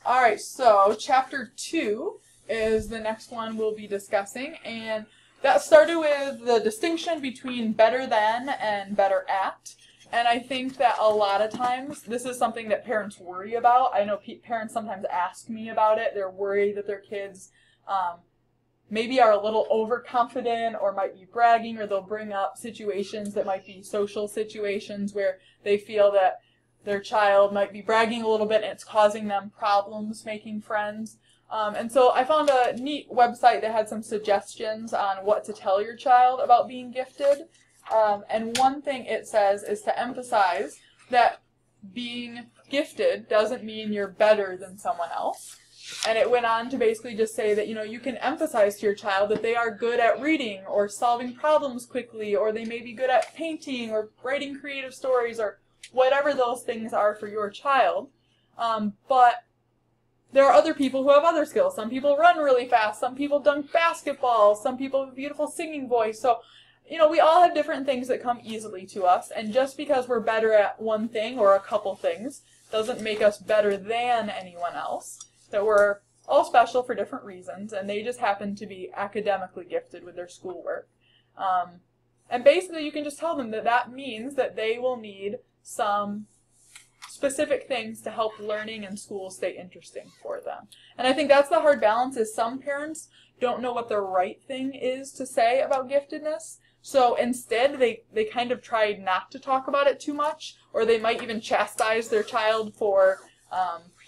Alright, so chapter 2 is the next one we'll be discussing, and that started with the distinction between better than and better at. And I think that a lot of times this is something that parents worry about. I know parents sometimes ask me about it. They're worried that their kids maybe are a little overconfident or might be bragging, or they'll bring up situations that might be social situations where they feel that their child might be bragging a little bit and it's causing them problems making friends. And so I found a neat website that had some suggestions on what to tell your child about being gifted. And one thing it says is to emphasize that being gifted doesn't mean you're better than someone else. And it went on to basically just say that, you can emphasize to your child that they are good at reading or solving problems quickly, or they may be good at painting or writing creative stories or whatever those things are for your child. But there are other people who have other skills. Some people run really fast. Some people dunk basketball. Some people have a beautiful singing voice. So, we all have different things that come easily to us. And just because we're better at one thing or a couple things doesn't make us better than anyone else. That we're all special for different reasons, and they just happen to be academically gifted with their schoolwork. And basically you can just tell them that that means that they will need some specific things to help learning and school stay interesting for them. And I think that's the hard balance, is some parents don't know what the right thing is to say about giftedness. So instead they kind of try not to talk about it too much, or they might even chastise their child for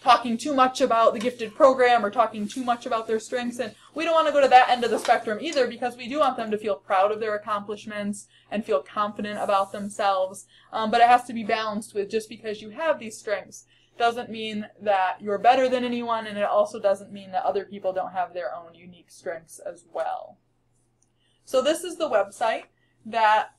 talking too much about the gifted program or talking too much about their strengths. And we don't want to go to that end of the spectrum either, because we do want them to feel proud of their accomplishments and feel confident about themselves. But it has to be balanced with, just because you have these strengths doesn't mean that you're better than anyone, and it also doesn't mean that other people don't have their own unique strengths as well. So this is the website that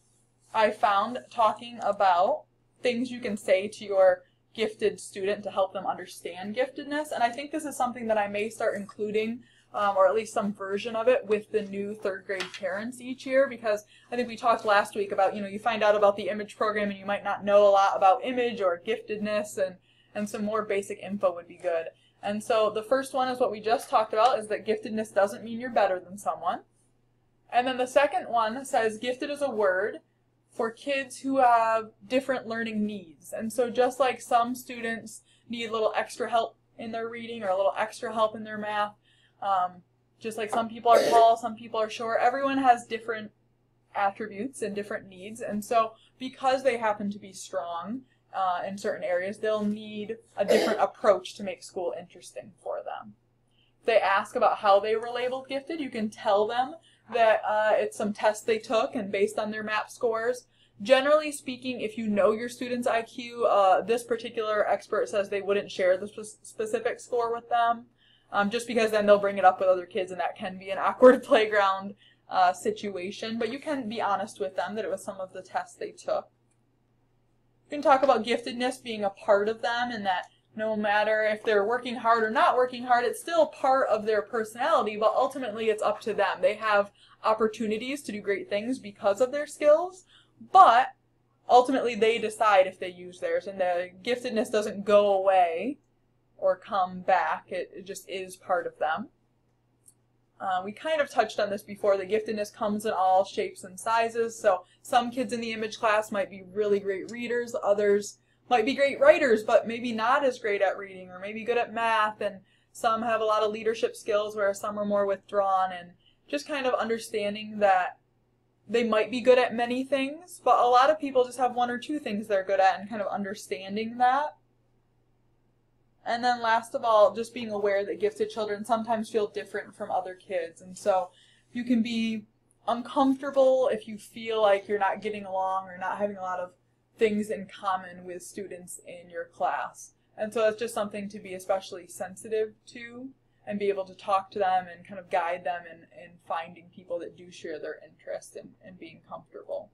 I found talking about things you can say to your gifted student to help them understand giftedness. And I think this is something that I may start including, or at least some version of it, with the new third grade parents each year, because I think we talked last week about, you find out about the image program and you might not know a lot about image or giftedness, and some more basic info would be good. And so the first one is what we just talked about, is that giftedness doesn't mean you're better than someone. And then the second one says gifted is a word for kids who have different learning needs. And so just like some students need a little extra help in their reading or a little extra help in their math, just like some people are tall, some people are short, everyone has different attributes and different needs. And so because they happen to be strong in certain areas, they'll need a different approach to make school interesting for them. If they ask about how they were labeled gifted, you can tell them that it's some tests they took, and based on their MAP scores. Generally speaking, if you know your student's IQ, this particular expert says they wouldn't share the specific score with them, just because then they'll bring it up with other kids, and that can be an awkward playground situation. But you can be honest with them that it was some of the tests they took. You can talk about giftedness being a part of them, and that no matter if they're working hard or not working hard, it's still part of their personality, but ultimately it's up to them. They have opportunities to do great things because of their skills, but ultimately they decide if they use theirs, and the giftedness doesn't go away or come back. It just is part of them. We kind of touched on this before. The giftedness comes in all shapes and sizes, so some kids in the image class might be really great readers, others might be great writers, but maybe not as great at reading, or maybe good at math, and some have a lot of leadership skills, whereas some are more withdrawn, and just kind of understanding that they might be good at many things, but a lot of people just have one or two things they're good at, and kind of understanding that. And then last of all, just being aware that gifted children sometimes feel different from other kids, and so you can be uncomfortable if you feel like you're not getting along or not having a lot of things in common with students in your class. And so that's just something to be especially sensitive to, and be able to talk to them and kind of guide them in finding people that do share their interests and being comfortable.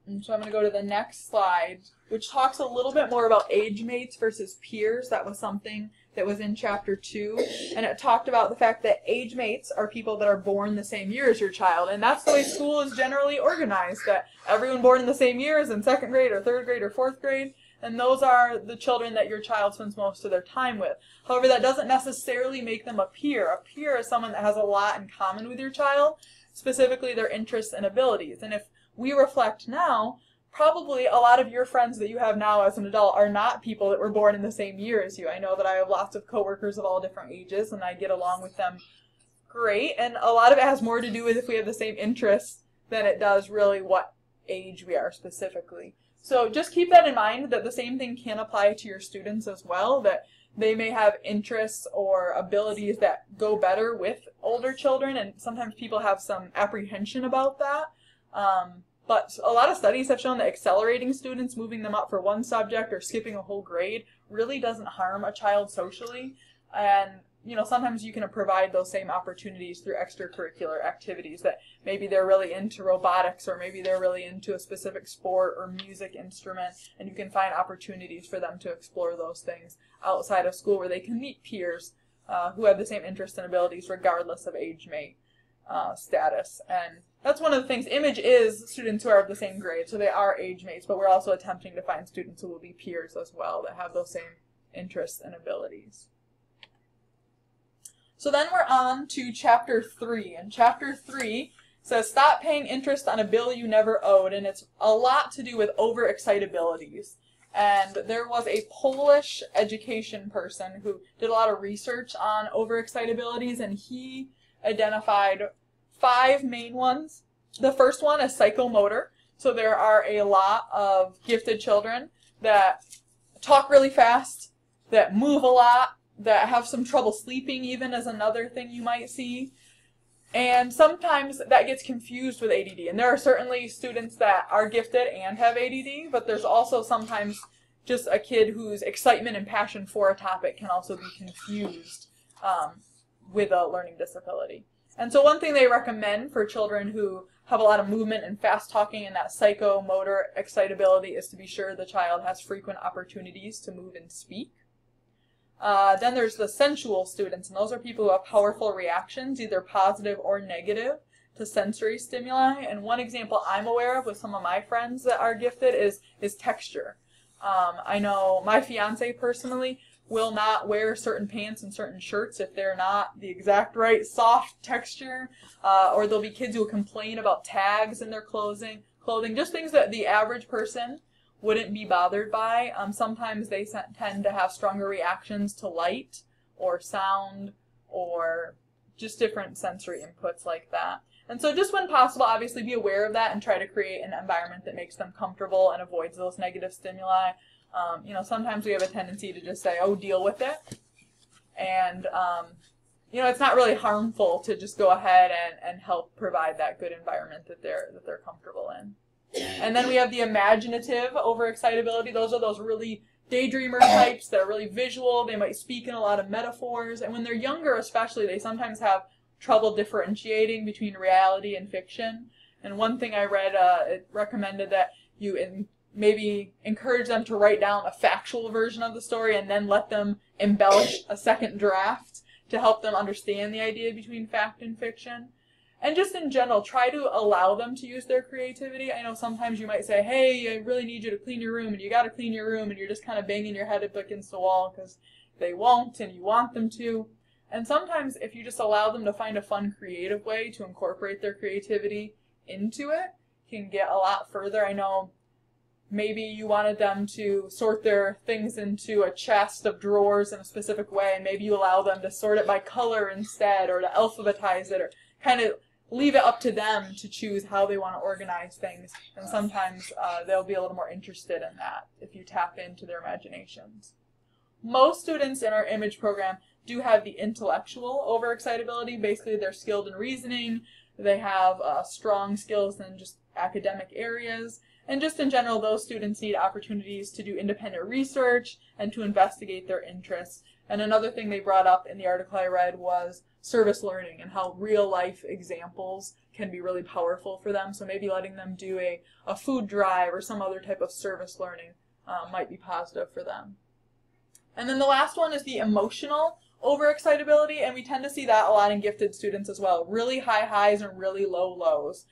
And so I'm going to go to the next slide, which talks a little bit more about age mates versus peers. That was something that was in chapter 2, and it talked about the fact that age mates are people that are born the same year as your child, and that's the way school is generally organized, that everyone born in the same year is in 2nd grade or 3rd grade or 4th grade, and those are the children that your child spends most of their time with. However, that doesn't necessarily make them a peer. A peer is someone that has a lot in common with your child, specifically their interests and abilities. And if we reflect now, probably a lot of your friends that you have now as an adult are not people that were born in the same year as you. I know that I have lots of coworkers of all different ages, and I get along with them great, and a lot of it has more to do with if we have the same interests than it does really what age we are specifically. So just keep that in mind, that the same thing can apply to your students as well, that they may have interests or abilities that go better with older children, and sometimes people have some apprehension about that. But a lot of studies have shown that accelerating students, moving them up for one subject or skipping a whole grade really doesn't harm a child socially. And, you know, sometimes you can provide those same opportunities through extracurricular activities, that maybe they're really into robotics, or maybe they're really into a specific sport or music instrument, and you can find opportunities for them to explore those things outside of school where they can meet peers who have the same interests and abilities regardless of age mate status. And that's one of the things. Image is students who are of the same grade, so they are age mates, but we're also attempting to find students who will be peers as well that have those same interests and abilities. So then we're on to Chapter 3, and Chapter 3 says stop paying interest on a bill you never owed, and it's a lot to do with overexcitabilities. And there was a Polish education person who did a lot of research on overexcitabilities, and he identified 5 main ones. The first one is psychomotor. So there are a lot of gifted children that talk really fast, that move a lot, that have some trouble sleeping even, is another thing you might see. And sometimes that gets confused with ADD. And there are certainly students that are gifted and have ADD, but there's also sometimes just a kid whose excitement and passion for a topic can also be confused with a learning disability. And so one thing they recommend for children who have a lot of movement and fast talking and that psychomotor excitability is to be sure the child has frequent opportunities to move and speak. Then there's the sensual students, and those are people who have powerful reactions, either positive or negative, to sensory stimuli. And one example I'm aware of with some of my friends that are gifted is texture. I know my fiance personally will not wear certain pants and certain shirts if they're not the exact right soft texture, or there'll be kids who will complain about tags in their clothing, just things that the average person wouldn't be bothered by. Sometimes they tend to have stronger reactions to light or sound or just different sensory inputs like that. And so just when possible, obviously be aware of that and try to create an environment that makes them comfortable and avoids those negative stimuli. You know, sometimes we have a tendency to just say, oh, deal with it. And, you know, it's not really harmful to just go ahead and help provide that good environment that they're comfortable in. And then we have the imaginative overexcitability. Those are those really daydreamer types that are really visual. They might speak in a lot of metaphors. And when they're younger especially, they sometimes have trouble differentiating between reality and fiction. And one thing I read, it recommended that you maybe encourage them to write down a factual version of the story and then let them embellish a second draft to help them understand the idea between fact and fiction. And just in general, try to allow them to use their creativity. I know sometimes you might say, hey, I really need you to clean your room, and you got to clean your room, and you're just kind of banging your head up against the wall because they won't and you want them to. And sometimes if you just allow them to find a fun, creative way to incorporate their creativity into it, can get a lot further. I know maybe you wanted them to sort their things into a chest of drawers in a specific way, and maybe you allow them to sort it by color instead, or to alphabetize it, or kind of leave it up to them to choose how they want to organize things. And sometimes they'll be a little more interested in that if you tap into their imaginations. Most students in our image program do have the intellectual overexcitability. Basically, they're skilled in reasoning. They have strong skills in just academic areas. And just in general, those students need opportunities to do independent research and to investigate their interests. And another thing they brought up in the article I read was service learning and how real-life examples can be really powerful for them. So maybe letting them do a food drive or some other type of service learning might be positive for them. And then the last one is the emotional overexcitability, and we tend to see that a lot in gifted students as well. Really high highs and really low lows.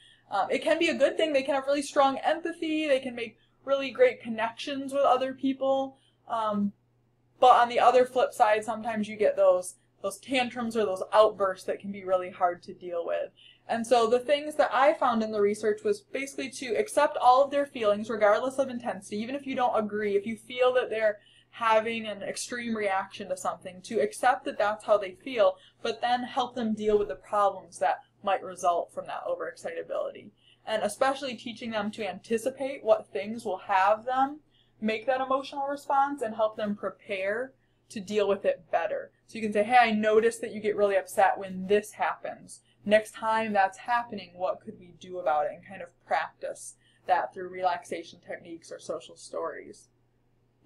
It can be a good thing. They can have really strong empathy. They can make really great connections with other people. But on the other flip side, sometimes you get those tantrums or those outbursts that can be really hard to deal with. And so the things that I found in the research was basically to accept all of their feelings regardless of intensity, even if you don't agree, if you feel that they're having an extreme reaction to something, to accept that that's how they feel, but then help them deal with the problems that might result from that overexcitability. And especially teaching them to anticipate what things will have them make that emotional response and help them prepare to deal with it better. So you can say, hey, I noticed that you get really upset when this happens. Next time that's happening, what could we do about it? And kind of practice that through relaxation techniques or social stories.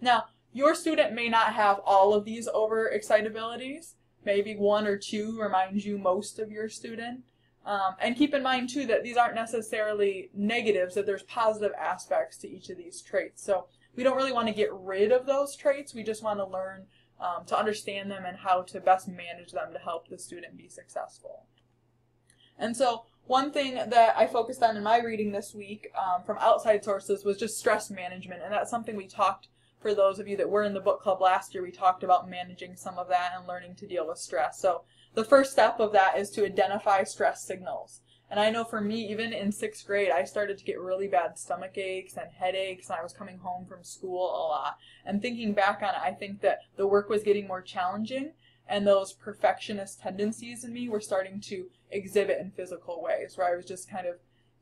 Now, your student may not have all of these overexcitabilities. Maybe one or two reminds you most of your student. And keep in mind, too, that these aren't necessarily negatives, that there's positive aspects to each of these traits. So we don't really want to get rid of those traits. We just want to learn to understand them and how to best manage them to help the student be successful. And so one thing that I focused on in my reading this week from outside sources was just stress management. And that's something we talked, for those of you that were in the book club last year, we talked about managing some of that and learning to deal with stress. So the first step of that is to identify stress signals. And I know for me, even in 6th grade, I started to get really bad stomach aches and headaches, and I was coming home from school a lot. And thinking back on it, I think that the work was getting more challenging, and those perfectionist tendencies in me were starting to exhibit in physical ways, where I was just kind of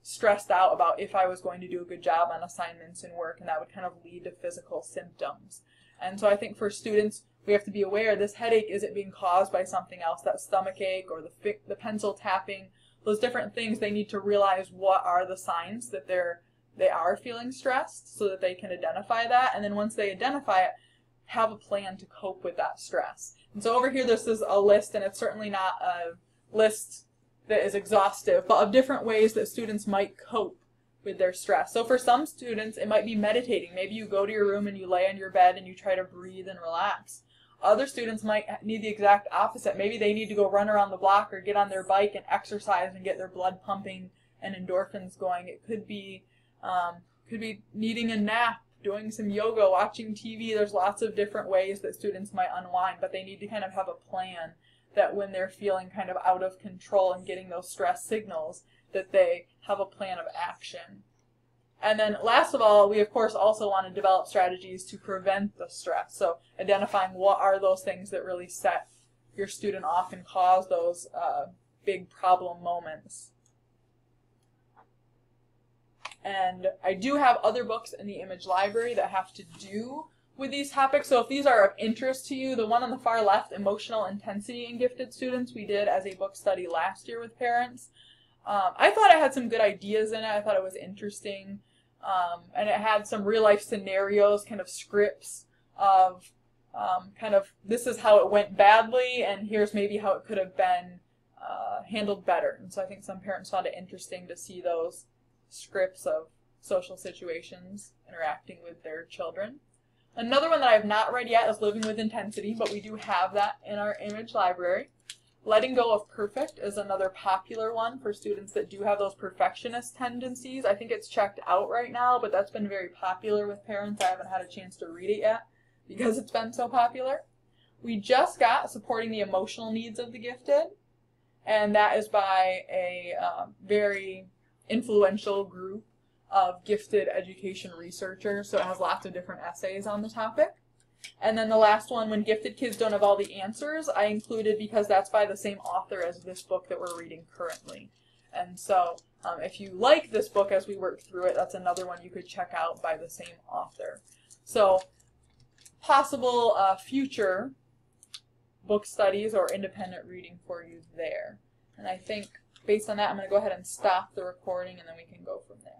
stressed out about if I was going to do a good job on assignments and work, and that would kind of lead to physical symptoms. And so I think for students, we have to be aware this headache isn't being caused by something else, that stomach ache or the pencil tapping, those different things. They need to realize what are the signs that they are feeling stressed so that they can identify that. And then once they identify it, have a plan to cope with that stress. And so over here, this is a list, and it's certainly not a list that is exhaustive, but of different ways that students might cope with their stress. So for some students, it might be meditating. Maybe you go to your room and you lay on your bed and you try to breathe and relax. Other students might need the exact opposite. Maybe they need to go run around the block or get on their bike and exercise and get their blood pumping and endorphins going. It could be needing a nap, doing some yoga, watching TV. There's lots of different ways that students might unwind, but they need to kind of have a plan that when they're feeling kind of out of control and getting those stress signals, that they have a plan of action. And then last of all, we of course also want to develop strategies to prevent the stress. So identifying what are those things that really set your student off and cause those big problem moments. And I do have other books in the Image Library that have to do with these topics. So if these are of interest to you, the one on the far left, Emotional Intensity in Gifted Students, we did as a book study last year with parents. I thought it had some good ideas in it. I thought it was interesting. And it had some real life scenarios, kind of scripts of kind of this is how it went badly and here's maybe how it could have been handled better. And so I think some parents found it interesting to see those scripts of social situations interacting with their children. Another one that I have not read yet is Living with Intensity, but we do have that in our Image Library. Letting Go of Perfect is another popular one for students that do have those perfectionist tendencies. I think it's checked out right now, but that's been very popular with parents. I haven't had a chance to read it yet because it's been so popular. We just got Supporting the Emotional Needs of the Gifted, and that is by a very influential group of gifted education researchers, so it has lots of different essays on the topic. And then the last one, When Gifted Kids Don't Have All the Answers, I included because that's by the same author as this book that we're reading currently. And so if you like this book as we work through it, that's another one you could check out by the same author. So possible future book studies or independent reading for you there. And I think based on that, I'm going to go ahead and stop the recording and then we can go from there.